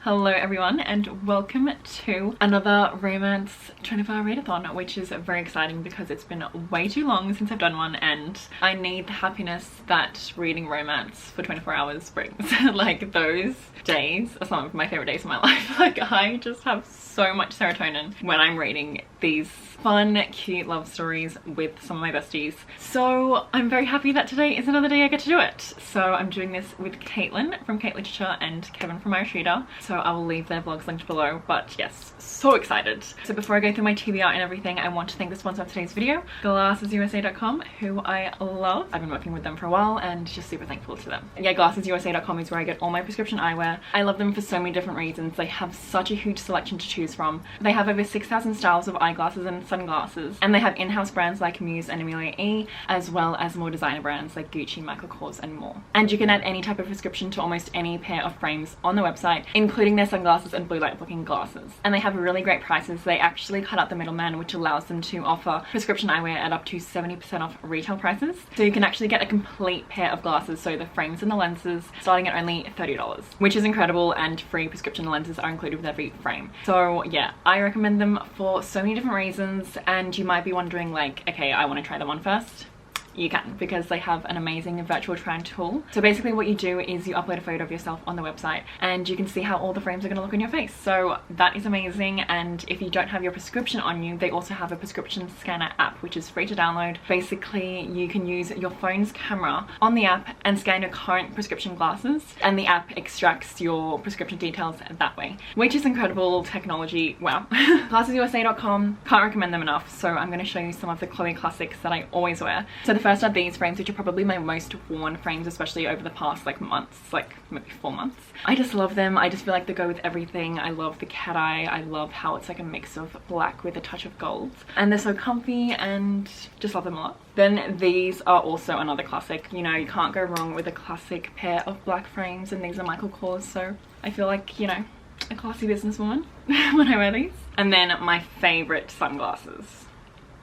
Hello everyone and welcome to another romance 24-hour readathon, which is very exciting because it's been way too long since I've done one and I need the happiness that reading romance for 24 hours brings. Like, those days are some of my favorite days of my life. Like, I just have so much serotonin when I'm reading these fun, cute love stories with some of my besties. So I'm very happy that today is another day I get to do it. So I'm doing this with Caitlin from Kate Literature and Kevin from Irish Reader. So I will leave their vlogs linked below, but yes, so excited. So before I go through my TBR and everything, I want to thank the sponsor of today's video, glassesusa.com, who I love. I've been working with them for a while and just super thankful to them. Yeah, glassesusa.com is where I get all my prescription eyewear. I love them for so many different reasons. They have such a huge selection to choose from. They have over 6,000 styles of eyeglasses and sunglasses, and they have in-house brands like Muse and Amelia E, as well as more designer brands like Gucci, Michael Kors and more. And you can add any type of prescription to almost any pair of frames on the website, including their sunglasses and blue light blocking glasses. And they have really great prices. They actually cut out the middleman, which allows them to offer prescription eyewear at up to 70% off retail prices. So you can actually get a complete pair of glasses, so the frames and the lenses, starting at only $30, which is incredible, and free prescription lenses are included with every frame. So yeah, I recommend them for so many different reasons, and you might be wondering like, okay, I want to try them on first. You can, because they have an amazing virtual try-on tool. So basically what you do is you upload a photo of yourself on the website and you can see how all the frames are going to look on your face. So that is amazing. And if you don't have your prescription on you, they also have a prescription scanner app, which is free to download. Basically, you can use your phone's camera on the app and scan your current prescription glasses, and the app extracts your prescription details that way, which is incredible technology. Wow. glassesusa.com, can't recommend them enough. So I'm going to show you some of the Chloe classics that I always wear. So the first are these frames, which are probably my most worn frames, especially over the past like months, like maybe 4 months. I just love them. I just feel like they go with everything. I love the cat eye. I love how it's like a mix of black with a touch of gold, and they're so comfy and just love them a lot. Then these are also another classic. You know, you can't go wrong with a classic pair of black frames, and these are Michael Kors, so I feel like, you know, a classy businesswoman when I wear these. And then my favorite sunglasses.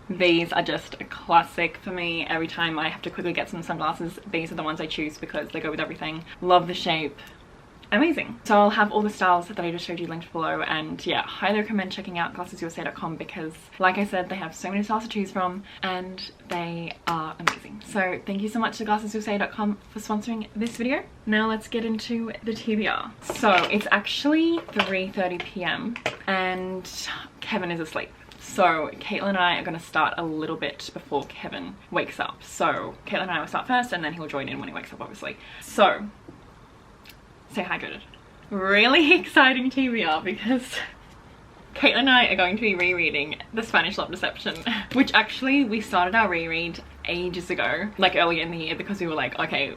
These are just a classic for me. Every time I have to quickly get some sunglasses, these are the ones I choose because they go with everything. Love the shape. Amazing. So I'll have all the styles that I just showed you linked below, and yeah, highly recommend checking out glassesusa.com because, like I said, they have so many styles to choose from and they are amazing. So thank you so much to glassesusa.com for sponsoring this video. Now let's get into the TBR. So it's actually 3:30 p.m. and Kevin is asleep. So Caitlin and I are going to start a little bit before Kevin wakes up. So Caitlin and I will start first and then he'll join in when he wakes up, obviously. So stay hydrated. Really exciting TBR because Caitlin and I are going to be rereading The Spanish Love Deception, which actually we started our reread ages ago, like earlier in the year, because we were like, okay,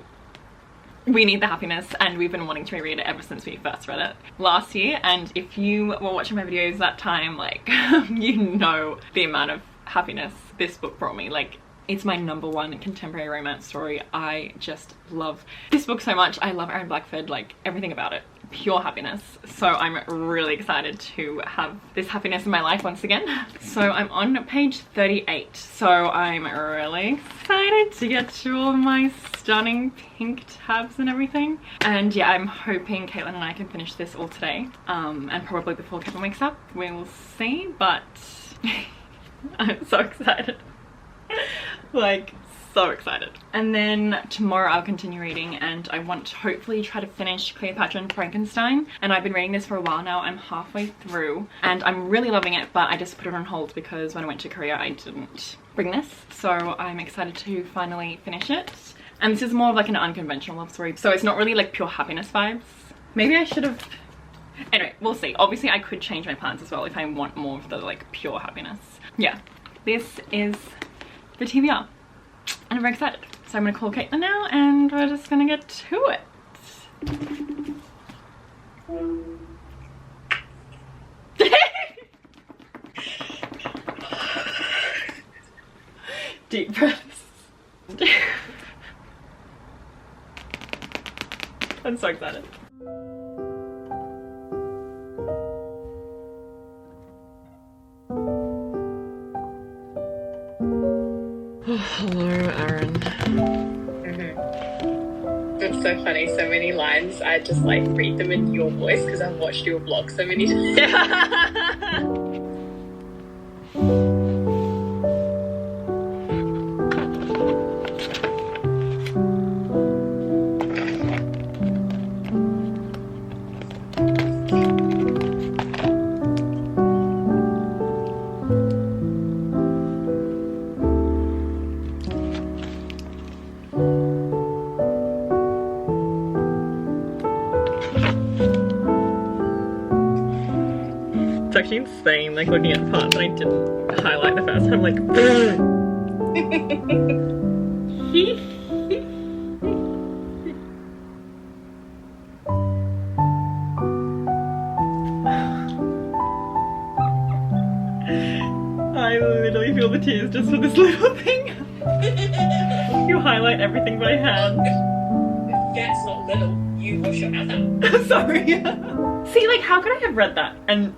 we need the happiness, and we've been wanting to reread it ever since we first read it last year. And if you were watching my videos that time, like you know the amount of happiness this book brought me. Like, it's my #1 contemporary romance story. I just love this book so much. I love Aaron Blackford, like everything about it, pure happiness. So I'm really excited to have this happiness in my life once again. So I'm on page 38. So I'm really excited to get to all my stunning pink tabs and everything. And yeah, I'm hoping Caitlin and I can finish this all today. And probably before Kevin wakes up, we'll see, but I'm so excited. Like, so excited. And then tomorrow I'll continue reading, and I want to hopefully try to finish Cleopatra and Frankenstein. And I've been reading this for a while now. I'm halfway through and I'm really loving it, but I just put it on hold because when I went to Korea I didn't bring this. So I'm excited to finally finish it. And this is more of like an unconventional love story, so it's not really like pure happiness vibes. Maybe I should have, anyway, we'll see. Obviously I could change my plans as well if I want more of the like pure happiness. Yeah, this is the TBR and I'm very excited. So I'm gonna call Caitlin now and we're just gonna get to it. Deep breaths. I'm so excited. Hello, Aaron. That's so funny. So many lines. I just like read them in your voice because I've watched your vlog so many times. It's actually insane, like looking at the parts that I didn't highlight the first time, like I literally feel the tears just for this little thing. You highlight everything by hand. That's not little. You wash your hands out. Sorry. See, like, how could I have read that and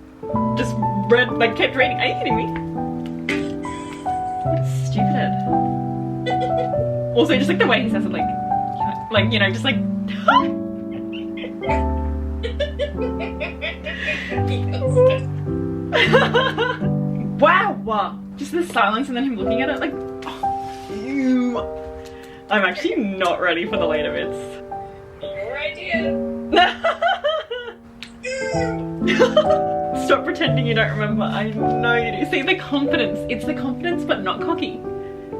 just read, like, kept reading? Are you kidding me? It's stupid. Also, just like the way he says it, like, you know, just like. Wow! Just the silence and then him looking at it, like, oh, ew. I'm actually not ready for the later bits. Your idea. Stop pretending you don't remember. I know you do. See, the confidence. It's the confidence, but not cocky.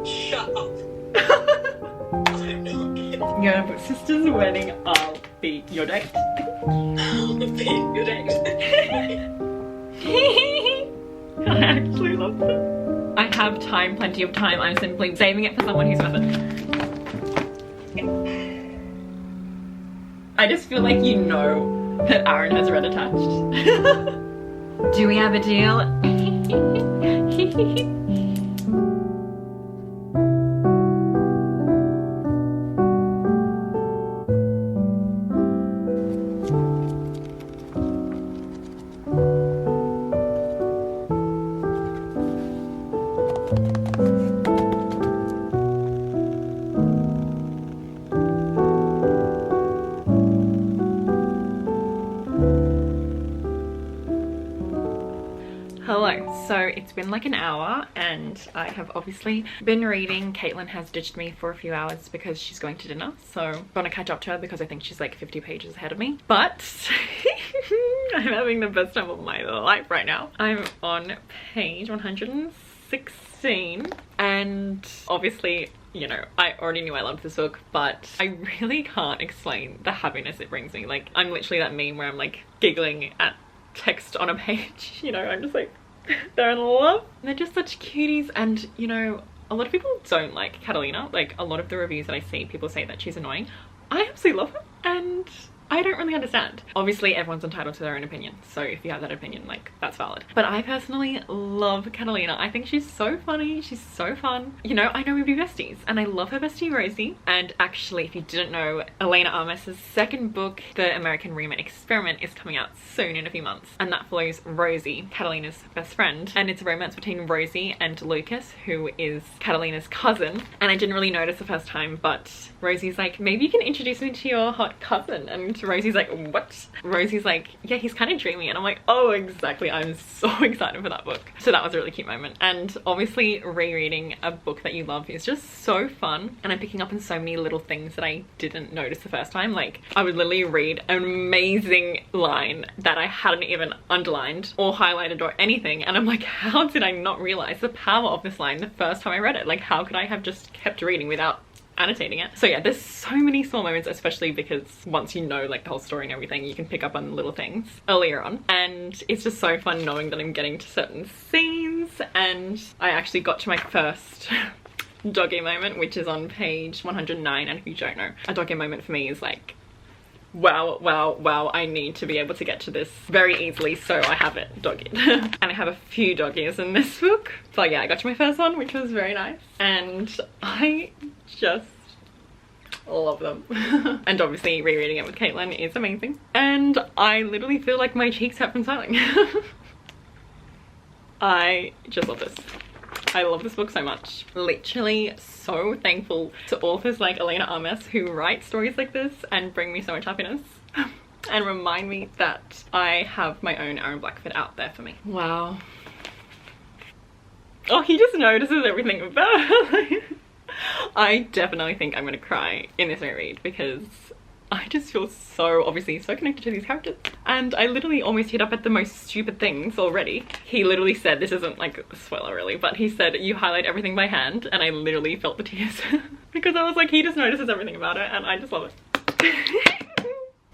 Shut up. I'm not kidding. You're gonna put sister's wedding, I'll be your date. I'll be your date. I actually love it. I have time, plenty of time. I'm simply saving it for someone who's worth it. I just feel like you know that Aaron has red attached. Do we have a deal? Hello, so it's been like an hour and I have obviously been reading. Caitlin has ditched me for a few hours because she's going to dinner, so I'm gonna catch up to her because I think she's like 50 pages ahead of me. But I'm having the best time of my life right now. I'm on page 116 and obviously, you know, I already knew I loved this book, but I really can't explain the happiness it brings me. Like, I'm literally that meme where I'm like giggling at text on a page, you know, I'm just like, they're in love. They're just such cuties, and you know, a lot of people don't like Catalina. Like, a lot of the reviews that I see, people say that she's annoying. I absolutely love her, and I don't really understand. Obviously, everyone's entitled to their own opinion, so if you have that opinion, like, that's valid. But I personally love Catalina. I think she's so funny, she's so fun. You know, I know we'd be besties, and I love her bestie Rosie. And actually, if you didn't know, Elena Armas's second book, The American Roommate Experiment, is coming out soon in a few months, and that follows Rosie, Catalina's best friend, and it's a romance between Rosie and Lucas, who is Catalina's cousin. And I didn't really notice the first time, but Rosie's like, maybe you can introduce me to your hot cousin, and Rosie's like, what? Rosie's like, yeah, he's kind of dreamy, and I'm like, oh, exactly. I'm so excited for that book. So that was a really cute moment. And obviously rereading a book that you love is just so fun, and I'm picking up on so many little things that I didn't notice the first time. Like, I would literally read an amazing line that I hadn't even underlined or highlighted or anything, and I'm like, how did I not realize the power of this line the first time I read it? Like, how could I have just kept reading without annotating it? So yeah, there's so many small moments, especially because once you know like the whole story and everything, you can pick up on little things earlier on, and it's just so fun knowing that I'm getting to certain scenes. And I actually got to my first doggy moment, which is on page 109, and if you don't know, a doggy moment for me is like, wow, wow, wow, I need to be able to get to this very easily, so I have it doggied. And I have a few doggies in this book. So yeah, I got to my first one, which was very nice, and I just love them. And obviously rereading it with Caitlin is amazing, and I literally feel like my cheeks hurt from smiling. I just love this. I love this book so much. Literally so thankful to authors like Elena Armes who write stories like this and bring me so much happiness. And remind me that I have my own Aaron Blackford out there for me. Wow. Oh, he just notices everything about it. I definitely think I'm gonna cry in this reread because I just feel so obviously so connected to these characters. And I literally almost hit up at the most stupid things already. He literally said, this isn't like a spoiler really, but he said you highlight everything by hand, and I literally felt the tears because I was like, he just notices everything about it and I just love it.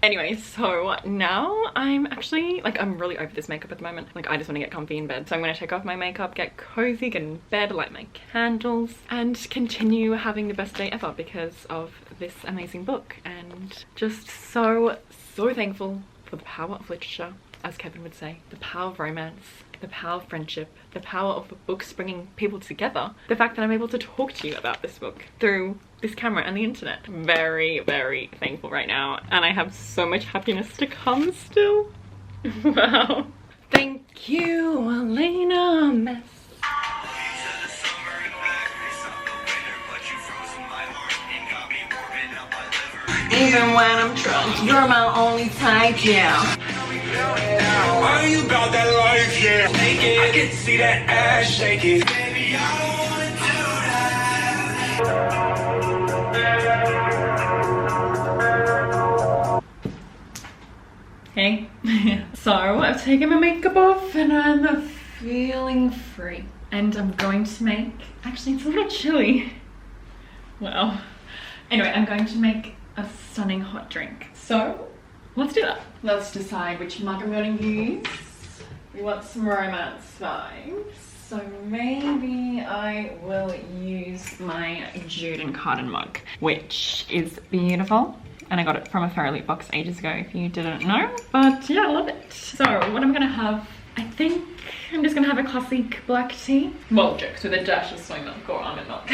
Anyway, so now I'm actually like, I'm really over this makeup at the moment. Like I just want to get comfy in bed. So I'm going to take off my makeup, get cozy, get in bed, light my candles and continue having the best day ever because of this amazing book. And just so thankful for the power of literature, as Kevin would say, the power of romance, the power of friendship, the power of books bringing people together. The fact that I'm able to talk to you about this book through this camera and the internet. Very thankful right now, and I have so much happiness to come still. Wow. Thank you, Elena Mess. Even when I'm drunk, you're my only type, yeah. Are you about that life, yeah? I can see that ass shaking. Baby, I don't wanna do that. Hey. So I've taken my makeup off and I'm feeling free. And I'm going to make, actually it's a little chilly. Wow. Anyway, I'm going to make a stunning hot drink. So let's do that. Let's decide which mug I'm going to use. We want some romance vibes. So maybe I will use my Jude and Carden mug, which is beautiful. And I got it from a Fairy Loot box ages ago if you didn't know. But yeah, I love it. So what I'm gonna have, I think I'm just gonna have a classic black tea. Well, jokes with a dash of soy milk or almond milk.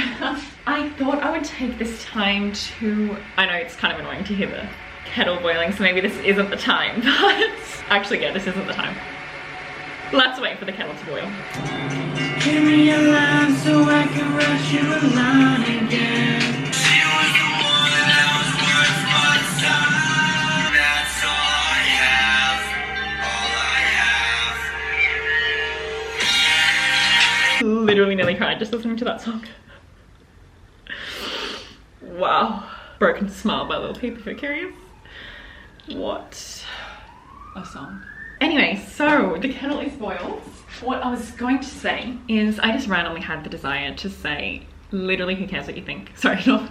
I thought I would take this time to, I know it's kind of annoying to hear the kettle boiling, so maybe this isn't the time, but actually yeah, this isn't the time. Let's wait for the kettle to boil. Give me a line so I can rush you a line again. She was the one that was worth my time. That's all I have, all I have. Literally nearly cried just listening to that song. Wow. Broken Smile by Lil Peep if you're curious. What a song. Anyway, so the kettle is boiled. What I was going to say is I just randomly had the desire to say, literally who cares what you think? Sorry, not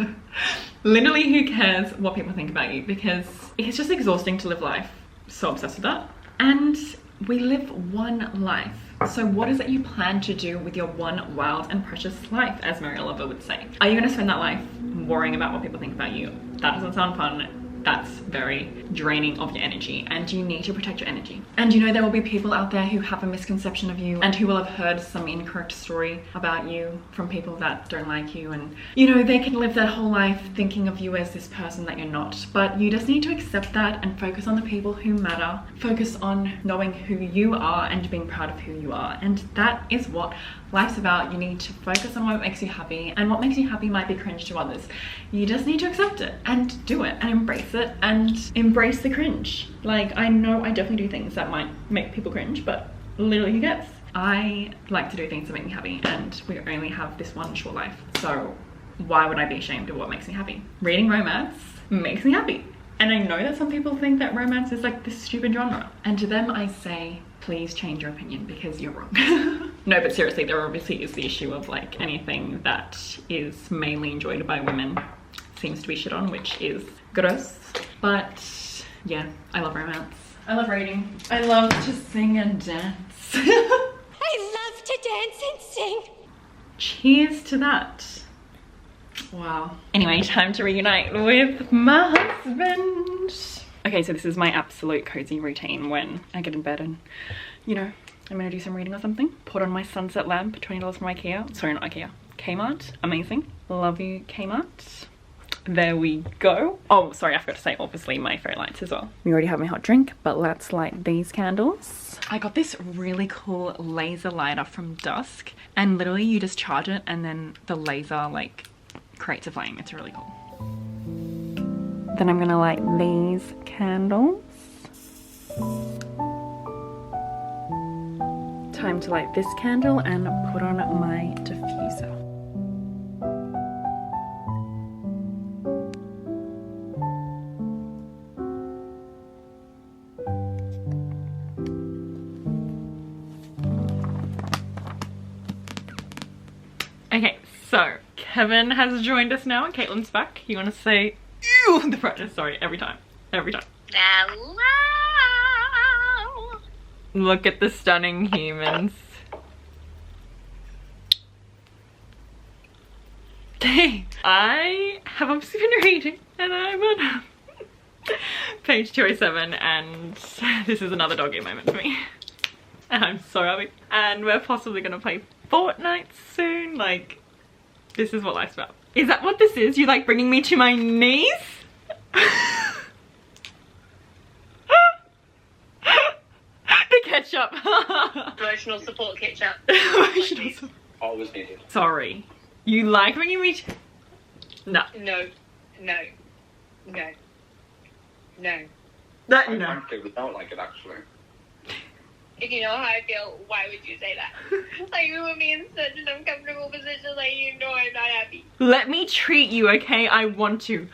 literally who cares what people think about you, because it's just exhausting to live life. So obsessed with that. And we live one life. So what is it you plan to do with your one wild and precious life, as Mary Oliver would say? Are you going to spend that life worrying about what people think about you? That doesn't sound fun. That's very draining of your energy, and you need to protect your energy. And you know there will be people out there who have a misconception of you and who will have heard some incorrect story about you from people that don't like you, and you know they can live their whole life thinking of you as this person that you're not. But you just need to accept that and focus on the people who matter. Focus on knowing who you are and being proud of who you are, and that is what life's about. You need to focus on what makes you happy, and what makes you happy might be cringe to others. You just need to accept it and do it and embrace it and embrace the cringe. Like, I know I definitely do things that might make people cringe, but literally who cares? I like to do things that make me happy, and we only have this one short life, so why would I be ashamed of what makes me happy? Reading romance makes me happy, and I know that some people think that romance is like this stupid genre, and to them I say, please change your opinion because you're wrong. No, but seriously, there obviously is the issue of like anything that is mainly enjoyed by women seems to be shit on, which is gross. But yeah, I love romance. I love reading. I love to sing and dance. I love to dance and sing. Cheers to that. Wow. Anyway, time to reunite with my husband. Okay, so this is my absolute cozy routine when I get in bed and, you know, I'm gonna do some reading or something. Put on my sunset lamp, $20 from IKEA. Sorry, not IKEA. Kmart. Amazing. Love you, Kmart. there we go. Oh, sorry, I forgot to say, obviously, my fairy lights as well. We already have my hot drink, but let's light these candles. I got this really cool laser lighter from Dusk, and literally you just charge it and then the laser like creates a flame. It's really cool. Then I'm gonna light these candles. Time to light this candle and put on my diffuser. Okay, so Kevin has joined us now and Caitlin's back. You want to say ew the brightness? Sorry, every time. Hello. Look at the stunning humans. I have obviously been reading and I'm on page 207 and this is another doggy moment for me. And I'm so happy. And we're possibly gonna play Fortnite soon. Like, this is what life's about. Is that what this is? You like bringing me to my knees? The ketchup. Emotional support ketchup. Emotional support. Always needed. Sorry. You like bringing me to... No. No. No. No. No. That, I no. frankly would not like it actually. If you know how I feel, why would you say that? Like, you put me in such an uncomfortable position, like, you know I'm not happy. Let me treat you, okay? I want to.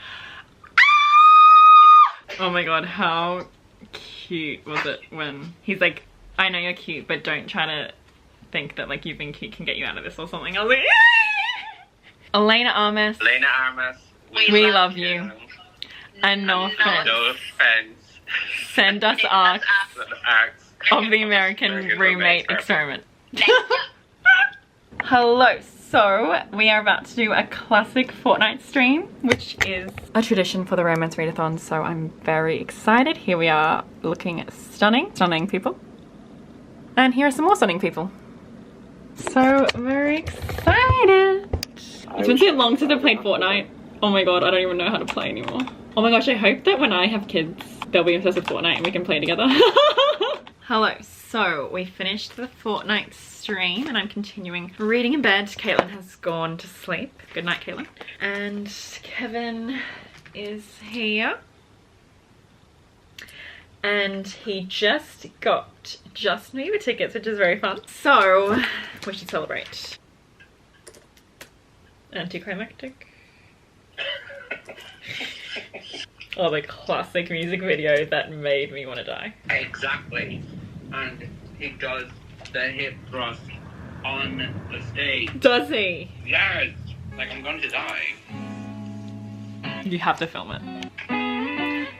Oh my god, how cute was it when he's like, I know you're cute, but don't try to think that like you being cute can get you out of this or something. I was like, Elena Armas, Lena Armas. we love you. And no offense. No offense. Send us arcs Acts of the American roommate experiment. Hello, so we are about to do a classic Fortnite stream, which is a tradition for the Romance Readathon, so I'm very excited. Here we are looking at stunning people. And here are some more stunning people. So very excited. It's been so long since I've played Fortnite. Oh my god, I don't even know how to play anymore. Oh my gosh, I hope that when I have kids, they'll be obsessed with Fortnite and we can play together. Hello, so we finished the Fortnite stream and I'm continuing reading in bed. Caitlin has gone to sleep. Good night, Caitlin. And Kevin is here. And he just got Justin Bieber tickets, which is very fun. So, we should celebrate. Anticlimactic. Oh, the classic music video that made me want to die. Exactly. And he does the hip thrust on the stage. Does he? Yes. Like I'm going to die. You have to film it.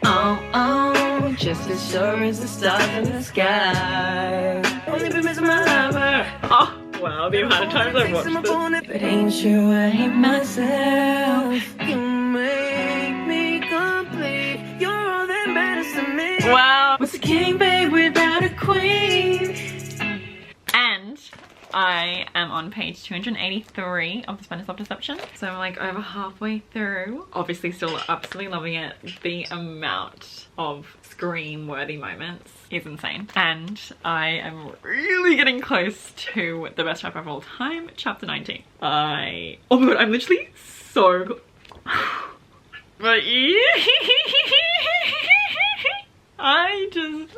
Oh, just as sure as the stars in the sky. Only be missing my lover. Oh, wow, the amount of times I've watched this. But ain't sure I hate myself. You make me complete. You're all that matters to me. Wow. What's a king, babe, without a queen? And I am on page 283 of the Spanish Love Deception. So I'm like over halfway through. Obviously still absolutely loving it. The amount of scream-worthy moments is insane. And I am really getting close to the best chapter of all time, chapter 19. Oh my god, I'm literally so... But I just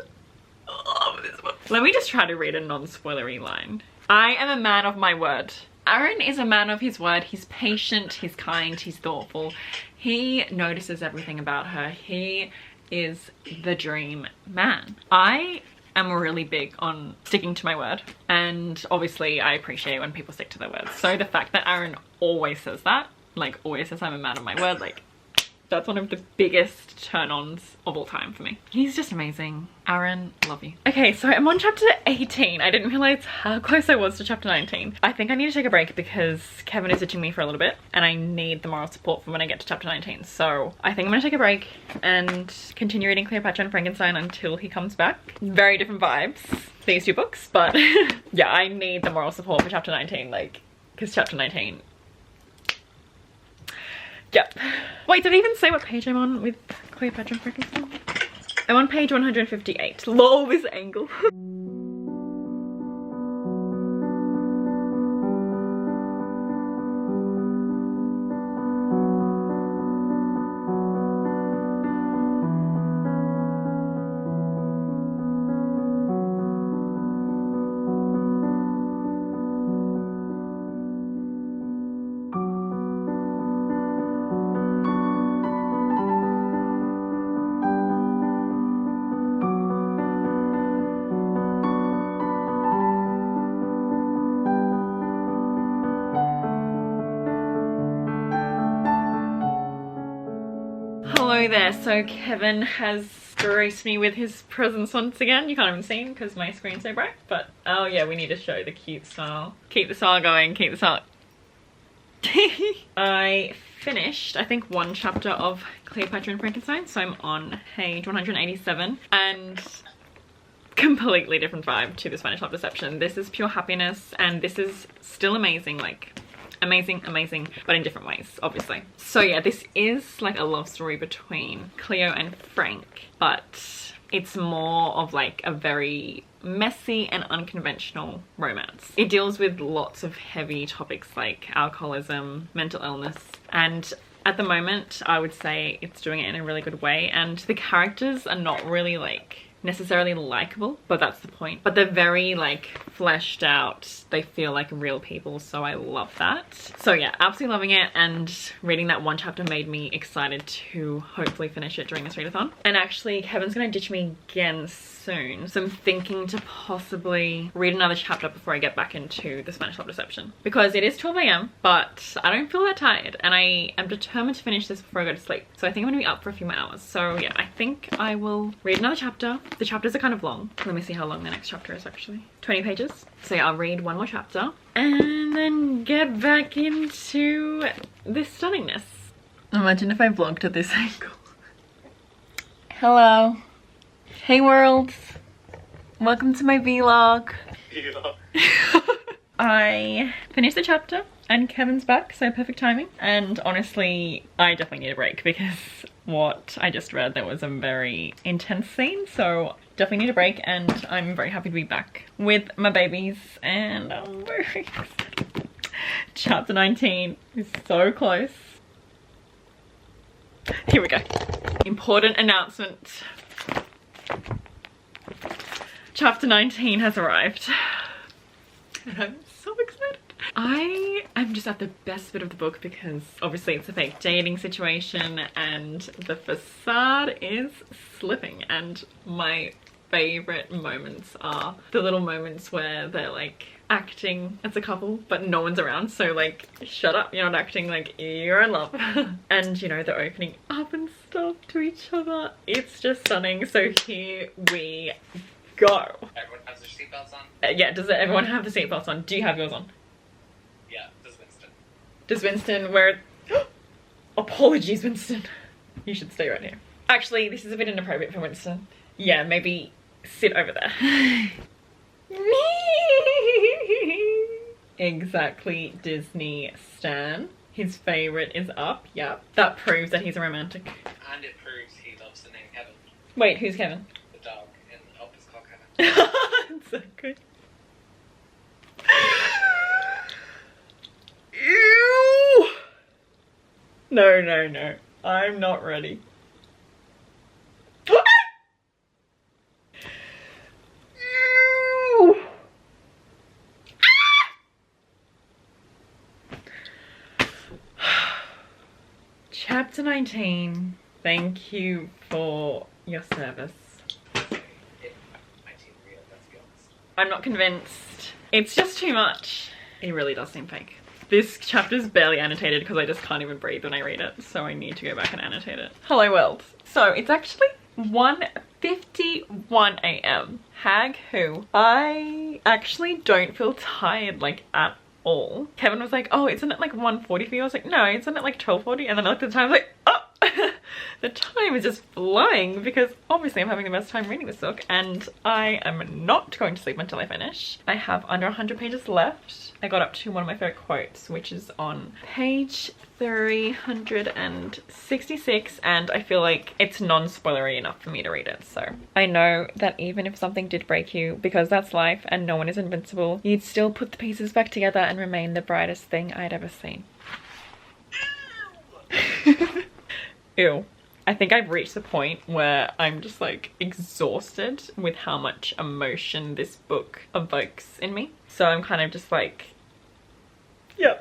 love this book. Let me just try to read a non-spoilery line. I am a man of my word. Aaron is a man of his word. He's patient, he's kind, he's thoughtful. He notices everything about her. He is the dream man. I am really big on sticking to my word. And obviously I appreciate when people stick to their words. So the fact that Aaron always says that, like always says I'm a man of my word, like that's one of the biggest turn-ons of all time for me. He's just amazing. Aaron, love you. Okay, so I'm on chapter 18. I didn't realize how close I was to chapter 19. I think I need to take a break because Kevin is itching me for a little bit and I need the moral support for when I get to chapter 19. So I think I'm gonna take a break and continue reading Cleopatra and Frankenstein until he comes back. Very different vibes, these two books, but yeah, I need the moral support for chapter 19, like, because chapter 19 Yep. Wait, did I even say what page I'm on with Cleopatra and Frankenstein? I'm on page 158. Lol, this angle. Hello there. So Kevin has graced me with his presence once again. You can't even see him because my screen's so bright, but oh yeah, we need to show the cute style. Keep the style going, keep the style. I finished, I think, one chapter of Cleopatra and Frankenstein, so I'm on page 187, and completely different vibe to the Spanish Love Deception. This is pure happiness, and this is still amazing, like amazing, but in different ways, obviously. So yeah, this is like a love story between Cleo and Frank, but it's more of like a very messy and unconventional romance. It deals with lots of heavy topics like alcoholism, mental illness, and at the moment I would say it's doing it in a really good way, and the characters are not really like necessarily likable, but that's the point. But they're very like fleshed out, they feel like real people, so I love that. So yeah, absolutely loving it, and reading that one chapter made me excited to hopefully finish it during this readathon. And actually Kevin's gonna ditch me again soon, so I'm thinking to possibly read another chapter before I get back into the Spanish Love Deception, because it is 12 AM but I don't feel that tired, and I am determined to finish this before I go to sleep, so I think I'm gonna be up for a few more hours. So yeah, I think I will read another chapter. The chapters are kind of long. Let me see how long the next chapter is actually. 20 pages. So yeah, I'll read one more chapter and then get back into this stunningness. Imagine if I vlogged at this angle. Hello. Hey world. Welcome to my vlog. I finished the chapter and Kevin's back, so perfect timing. And honestly, I definitely need a break because what I just read, there was a very intense scene, so definitely need a break, and I'm very happy to be back with my babies, and I'm very excited. Chapter 19 is so close. Here we go. Important announcement. Chapter 19 has arrived, and I'm so excited. I am just at the best bit of the book because obviously it's a fake dating situation and the facade is slipping, and my favorite moments are the little moments where they're like acting as a couple but no one's around, so like shut up, you're not acting, like you're in love. And you know, they're opening up and stuff to each other. It's just stunning. So here we go. Everyone has their seatbelts on? Yeah, does everyone have the seatbelts on? Do you have yours on? Yeah, does Winston. Does Winston wear... Apologies, Winston. You should stay right here. Actually, this is a bit inappropriate for Winston. Yeah, maybe sit over there. Exactly, Disney stan. His favorite is up, yep. That proves that he's a romantic. And it proves he loves the name Kevin. Wait, who's Kevin? The dog in Up is called Kevin. That's so good. Ew! No. I'm not ready. Ew! Chapter 19. Thank you for your service. I'm not convinced. It's just too much. It really does seem fake. This chapter's barely annotated because I just can't even breathe when I read it, so I need to go back and annotate it. Hello world. So it's actually 1:51 AM. Hag who? I actually don't feel tired like at all. Kevin was like, oh, isn't it like 1:40 for you? I was like, no, isn't it like 12:40? And then I looked at the time, I was like, oh, The time is just flying because obviously I'm having the best time reading this book and I am not going to sleep until I finish. I have under 100 pages left. I got up to one of my favorite quotes, which is on page 366, and I feel like it's non-spoilery enough for me to read it. So I know that even if something did break you, because that's life and no one is invincible, you'd still put the pieces back together and remain the brightest thing I'd ever seen. Ew. I think I've reached the point where I'm just like exhausted with how much emotion this book evokes in me. So I'm kind of just like, yeah,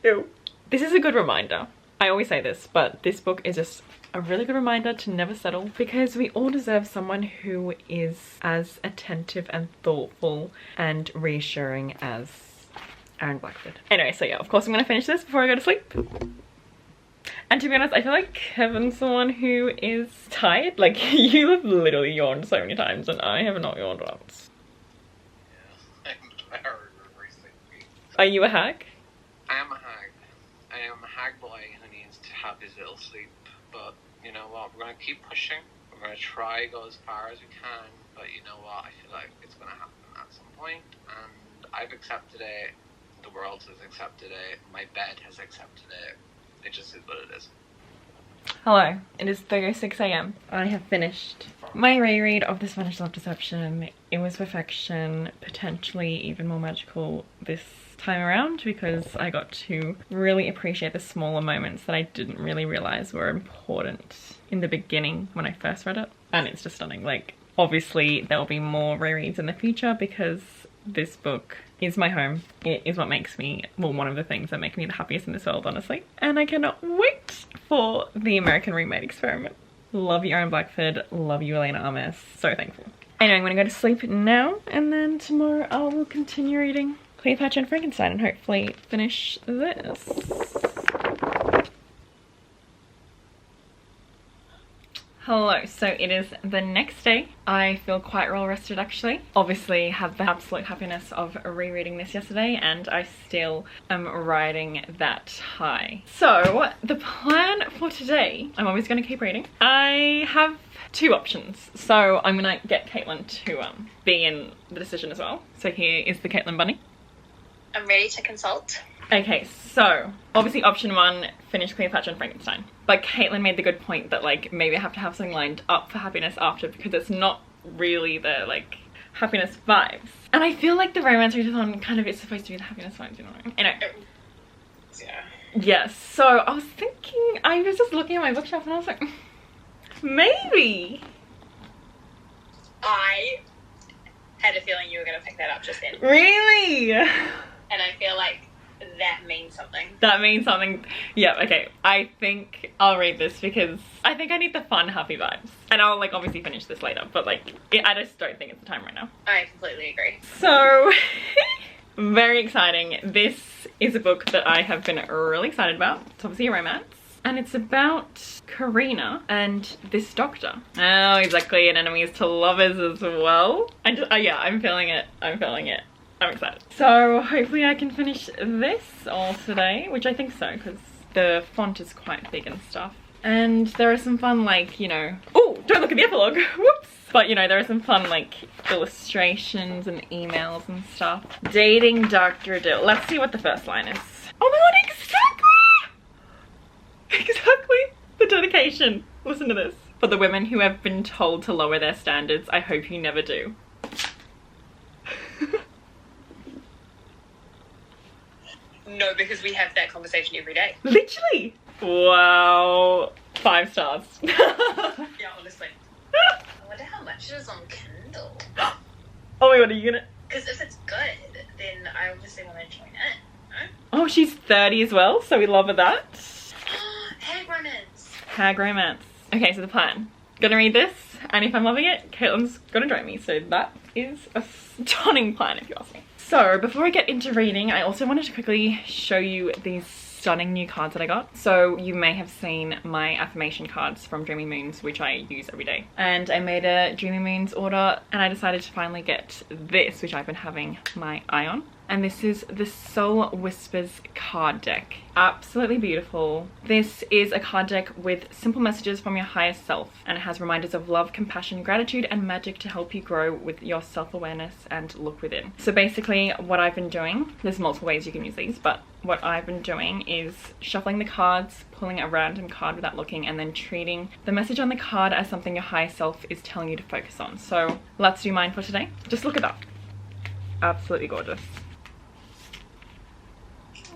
ew. This is a good reminder. I always say this, but this book is just a really good reminder to never settle, because we all deserve someone who is as attentive and thoughtful and reassuring as Aaron Blackford. Anyway, so yeah, of course I'm gonna finish this before I go to sleep. And to be honest, I feel like Kevin's the one who is tired. Like, you have literally yawned so many times and I have not yawned once. Yeah, I'm very sleepy. Are you a hag? I am a hag. I am a hag boy who needs to have his little sleep. But you know what? We're going to keep pushing. We're going to try to go as far as we can. But you know what? I feel like it's going to happen at some point. And I've accepted it. The world has accepted it. My bed has accepted it. It just is what it is. Hello, it is 3:06 AM. I have finished my reread of The Spanish Love Deception. It was perfection, potentially even more magical this time around, because I got to really appreciate the smaller moments that I didn't really realize were important in the beginning when I first read it. And it's just stunning. Like, obviously there will be more rereads in the future because this book is my home. It is what makes me, well, one of the things that make me the happiest in this world, honestly. And I cannot wait for the American Remade experiment. Love you, Aaron Blackford. Love you, Elena Armes. So thankful. Anyway, I'm gonna go to sleep now, and then tomorrow I will continue reading Cleopatra and Frankenstein and hopefully finish this. Hello, so it is the next day. I feel quite well rested actually. Obviously have the absolute happiness of rereading this yesterday and I still am riding that high. So the plan for today, I'm always going to keep reading. I have two options. So I'm going to get Caitlin to be in the decision as well. So here is the Caitlin bunny. I'm ready to consult. Okay, so obviously option one, finish Cleopatra and Frankenstein. But Caitlin made the good point that like maybe I have to have something lined up for happiness after, because it's not really the like happiness vibes. And I feel like the romance readathon kind of is supposed to be the happiness vibes, you know what I mean? Anyway. Yeah. Yes, so I was thinking, I was just looking at my bookshelf and I was like, maybe. I had a feeling you were going to pick that up just then. Really? And I feel like that means something. That means something. Yeah, okay. I think I'll read this because I think I need the fun, happy vibes. And I'll like obviously finish this later, but like I just don't think it's the time right now. I completely agree. So, very exciting. This is a book that I have been really excited about. It's obviously a romance. And it's about Karina and this doctor. Oh, exactly. And enemies to lovers as well. Yeah, I'm feeling it. I'm feeling it. I'm excited. So hopefully I can finish this all today, which I think so, because the font is quite big and stuff. And there are some fun, like, you know, oh, don't look at the epilogue, whoops. But you know, there are some fun like illustrations and emails and stuff. Dating Dr. Dill. Let's see what the first line is. Oh my god, exactly! Exactly, the dedication. Listen to this. For the women who have been told to lower their standards, I hope you never do. No, because we have that conversation every day. Literally. Wow. 5 stars. Yeah, honestly. I wonder how much it is on Kindle. Oh my god, are you gonna... Because if it's good, then I obviously want to join it. No? Oh, she's 30 as well, so we love her that. Hag romance. Hag romance. Okay, so the plan. Gonna read this, and if I'm loving it, Caitlin's gonna join me. So that is a stunning plan, if you ask me. So before I get into reading, I also wanted to quickly show you these stunning new cards that I got. So you may have seen my affirmation cards from Dreamy Moons, which I use every day. And I made a Dreamy Moons order, and I decided to finally get this, which I've been having my eye on. And this is the Soul Whispers card deck. Absolutely beautiful. This is a card deck with simple messages from your higher self, and it has reminders of love, compassion, gratitude, and magic to help you grow with your self-awareness and look within. So basically what I've been doing, there's multiple ways you can use these, but what I've been doing is shuffling the cards, pulling a random card without looking, and then treating the message on the card as something your higher self is telling you to focus on. So let's do mine for today. Just look at that. Absolutely gorgeous.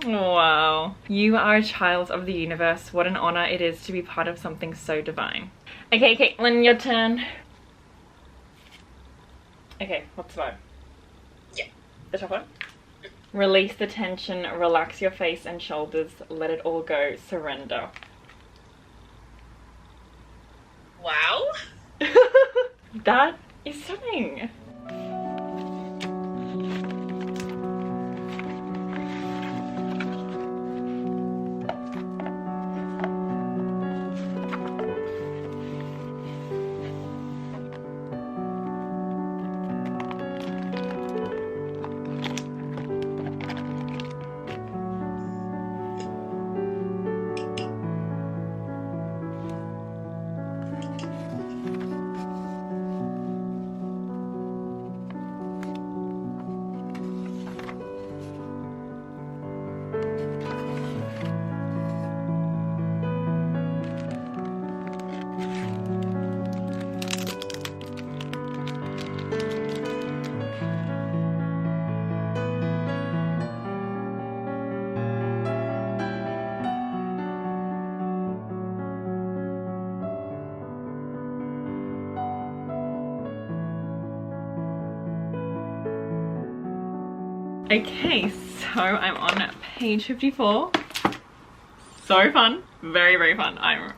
Wow. You are a child of the universe. What an honor it is to be part of something so divine. Okay, Caitlin, your turn. Okay, what's the vibe? Yeah. The top one? Release the tension, relax your face and shoulders, let it all go, surrender. Wow. That is stunning. Okay, so I'm on page 54. So fun. Very, very fun. I'm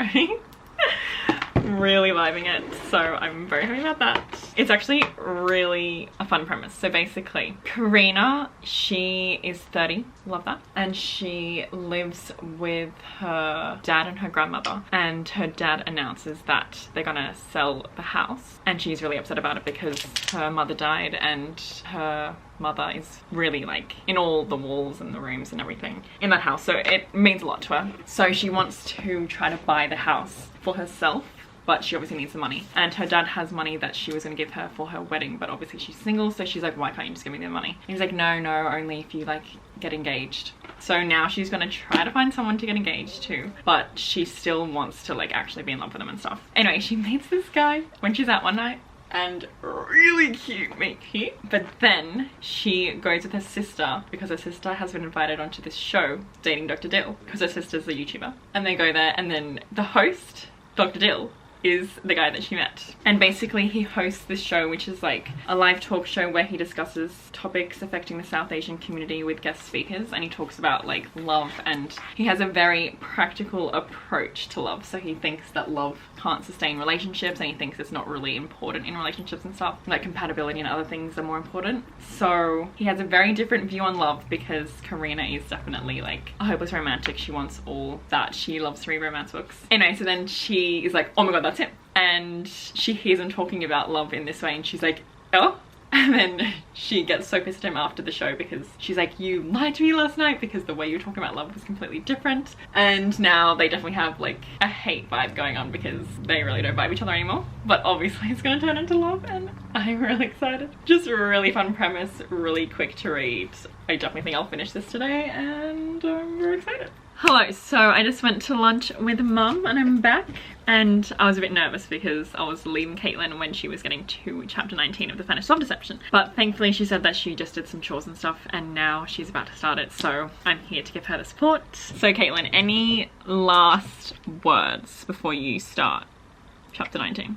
really vibing it, so I'm very happy about that. It's actually really a fun premise. So basically, Karina, she is 30, love that, and she lives with her dad and her grandmother, and her dad announces that they're gonna sell the house, and she's really upset about it because her mother died, and her mother is really like in all the walls and the rooms and everything in that house, so it means a lot to her. So she wants to try to buy the house for herself, but she obviously needs the money, and her dad has money that she was going to give her for her wedding, but obviously she's single, so she's like, why can't you just give me the money? And he's like, no, only if you like get engaged. So now she's going to try to find someone to get engaged to, but she still wants to like actually be in love with him and stuff. Anyway, she meets this guy when she's out one night, and really cute, but then she goes with her sister because her sister has been invited onto this show, Dating Dr. Dill, because her sister's a YouTuber, and they go there, and then the host, Dr. Dill, is the guy that she met, and basically he hosts this show, which is like a live talk show where he discusses topics affecting the South Asian community with guest speakers, and he talks about like love, and he has a very practical approach to love. So he thinks that love can't sustain relationships, and he thinks it's not really important in relationships and stuff, like compatibility and other things are more important. So he has a very different view on love, because Karina is definitely like a hopeless romantic. She wants all that. She loves to read romance books. Anyway, so then she is like, oh my god, that's him. And she hears him talking about love in this way, and she's like, oh. And then she gets so pissed at him after the show because she's like, you lied to me last night because the way you were talking about love was completely different. And now they definitely have like a hate vibe going on because they really don't vibe each other anymore. But obviously it's going to turn into love, and I'm really excited. Just a really fun premise, really quick to read. I definitely think I'll finish this today, and I'm very excited. Hello, so I just went to lunch with mum and I'm back, and I was a bit nervous because I was leaving Caitlin when she was getting to chapter 19 of the Spanish Love Deception, but thankfully she said that she just did some chores and stuff and now she's about to start it, so I'm here to give her the support. So Caitlin, any last words before you start chapter 19?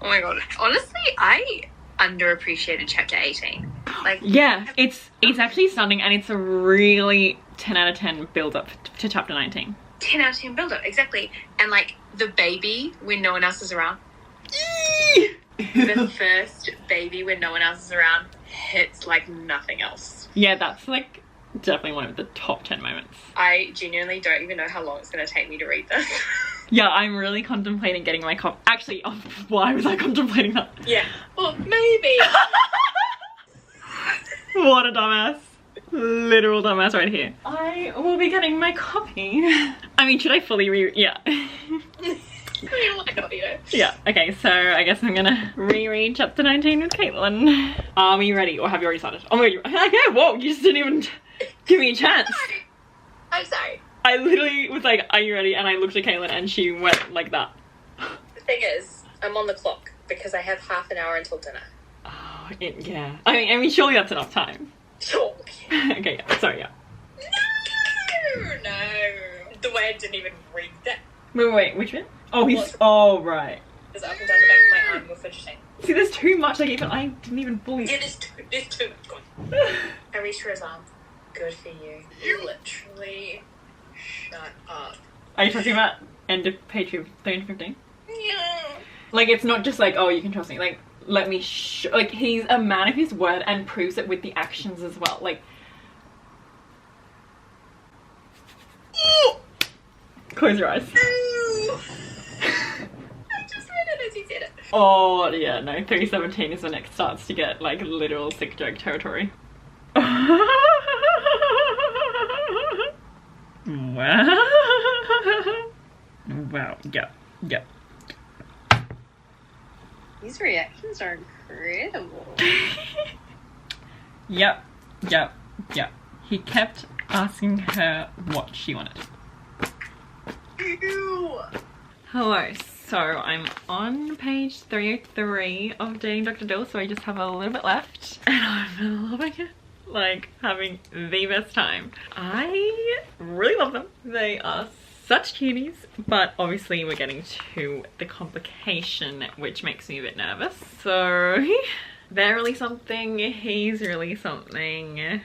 Oh my god, honestly I underappreciated chapter 18. Like, yeah, it's actually stunning, and it's a really 10 out of 10 build up to chapter 19. 10 out of 10 build up, exactly. And like the baby when no one else is around. The first baby when no one else is around hits like nothing else. Yeah, that's like definitely one of the top 10 moments. I genuinely don't even know how long it's going to take me to read this. Yeah, I'm really contemplating getting my copy. Actually, oh, why was I contemplating that? Yeah, well, maybe. What a dumbass. Literal dumbass right here. I will be getting my copy. I mean, should I fully yeah. I mean, why not, you know? Yeah, okay, so I guess I'm gonna reread chapter 19 with Caitlin. Are we ready, or have you already started? Oh my god, okay, whoa, you just didn't even give me a chance. I'm sorry. I literally was like, are you ready? And I looked at Caitlin and she went like that. The thing is, I'm on the clock because I have half an hour until dinner. Oh, yeah. I mean, surely that's enough time. Sure. Okay, yeah, sorry, yeah. No. The way I didn't even read that. Wait, which bit? Oh, oh, right. Because up and down the back of my arm were fidgeting. See, there's too much, like, even I didn't even fully... Yeah, there's too much going. I reached for his arm. Good for you. Literally. Shut up. Are you talking about end of page 13-15? Yeah. Like, it's not just like, oh, you can trust me. Like, let me like, he's a man of his word and proves it with the actions as well. Like, close your eyes. I just read it as he said it. Oh, yeah, no, 317 is when it starts to get, like, literal sick joke territory. Wow. Wow, yeah. These reactions are incredible. Yep. He kept asking her what she wanted. Ew. Hello, so I'm on page 303 of Dating Dr. Dill, so I just have a little bit left. And I'm loving it. Like, having the best time. I really love them. They are such cuties, but obviously we're getting to the complication, which makes me a bit nervous. So they're really something, he's really something.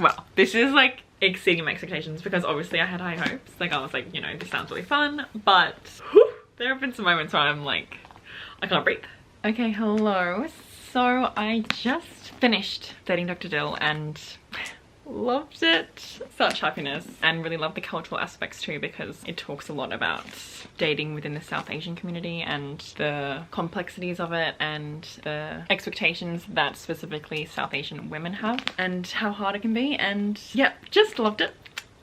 Well, this is like exceeding my expectations because obviously I had high hopes. Like, I was like, you know, this sounds really fun, but whew, there have been some moments where I'm like, I can't breathe. Okay, hello. So I just finished Dating Dr. Dill and loved it. Such happiness, and really love the cultural aspects too because it talks a lot about dating within the South Asian community and the complexities of it and the expectations that specifically South Asian women have and how hard it can be. And yeah, just loved it.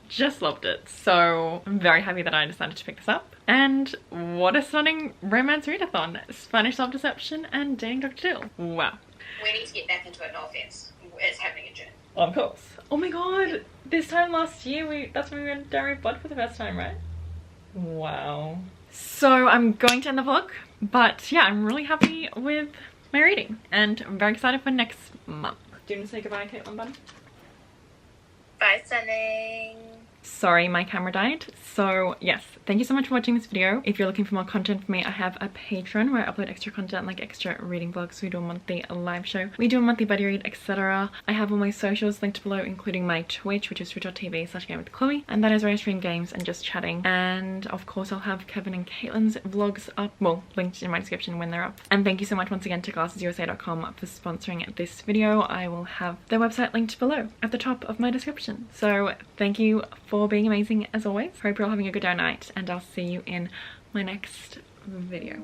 Just loved it. So I'm very happy that I decided to pick this up. And what a stunning romance readathon. Spanish Self-Deception and Dating Dr. Dill. Wow. We need to get back into it, no offense. It's happening in June. Of course. Oh my god, this time last year that's when we went Diary of Blood for the first time, right? Wow. So I'm going to end the vlog, but yeah, I'm really happy with my reading and I'm very excited for next month. Do you want to say goodbye, Caitlin Bunn? Bye, Sunny. Sorry, my camera died. So yes, thank you so much for watching this video. If you're looking for more content from me, I have a Patreon where I upload extra content like extra reading vlogs. We do a monthly live show. We do a monthly buddy read, etc. I have all my socials linked below, including my Twitch, which is twitch.tv/gamewithchloe. And that is where I stream games and just chatting. And of course, I'll have Kevin and Caitlin's vlogs up, well, linked in my description when they're up. And thank you so much once again to glassesusa.com for sponsoring this video. I will have their website linked below at the top of my description. So thank you for being amazing as always. Hope you're all having a good day or night, and I'll see you in my next video.